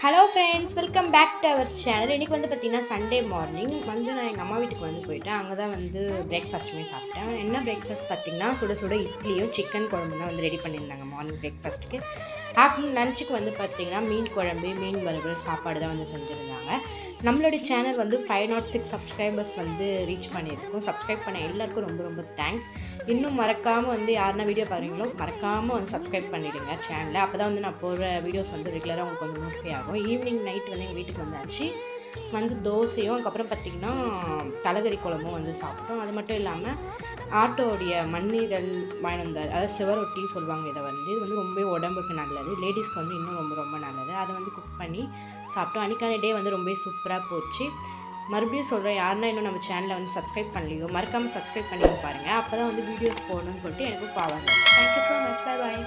Hello friends, welcome back to our channel. இன்றைக்கி வந்து பார்த்திங்கன்னா சண்டே மார்னிங் வந்து நான் எங்கள் அம்மா வீட்டுக்கு வந்து போயிட்டேன். அங்கே தான் வந்து பிரேக்ஃபாஸ்ட்டுமே சாப்பிட்டேன். என்ன பிரேக்ஃபாஸ்ட் பார்த்திங்கன்னா சுட சுட இட்லியும் சிக்கன் குழம்பு தான் வந்து ரெடி பண்ணியிருந்தாங்க மார்னிங் பிரேக்ஃபாஸ்ட்டுக்கு. ஆஃப்டர்நூன் லஞ்சுக்கு வந்து பார்த்திங்கன்னா மீன் குழம்பு, மீன் வறுவல், சாப்பாடு தான் வந்து செஞ்சுருந்தாங்க. நம்மளுடைய சேனல் வந்து 506 சப்ஸ்கிரைபர்ஸ் வந்து ரீச் பண்ணியிருக்கோம். சப்ஸ்கிரைப் பண்ண எல்லாருக்கும் ரொம்ப ரொம்ப தேங்க்ஸ். இன்னும் மறக்காமல் வந்து யாருன்னா வீடியோ பாருங்களோ மறக்காமல் வந்து சப்ஸ்கிரைப் பண்ணிவிடுங்க சேனலில். அப்போ தான் வந்து நான் போடுற வீடியோஸ் வந்து ரெகுலராக உங்களுக்கு வந்து நோட்டிஃபை ஆகும். ஈவினிங் நைட் வந்து எங்கள் வீட்டுக்கு வந்தாச்சு. வந்து தோசையும் அதுக்கப்புறம் பார்த்திங்கன்னா தலைகறி குழம்பும் வந்து சாப்பிட்டோம். அது மட்டும் இல்லாமல் ஆட்டோடைய மண்ணீரல் வாங்கிட்டு வந்தார். அதாவது சிவரொட்டி சொல்லுவாங்க. இதை வந்து இது வந்து ரொம்ப உடம்புக்கு நல்லது, லேடிஸ்க்கு வந்து இன்னும் ரொம்ப ரொம்ப நல்லது. அதை வந்து குக் பண்ணி சாப்பிட்டோம். அன்றைக்கான டே வந்து ரொம்ப சூப்பராக போச்சு. மறுபடியும் சொல்கிறேன், யாருன்னா இன்னும் நம்ம சேனலை வந்து சப்ஸ்கிரைப் பண்ணலையோ மறக்காமல் சப்ஸ்கிரைப் பண்ணி பாருங்கள். அப்போ தான் வந்து வீடியோஸ் போடணும்னு சொல்லிட்டு எனக்கு பாவம். Thank you so much. Bye bye.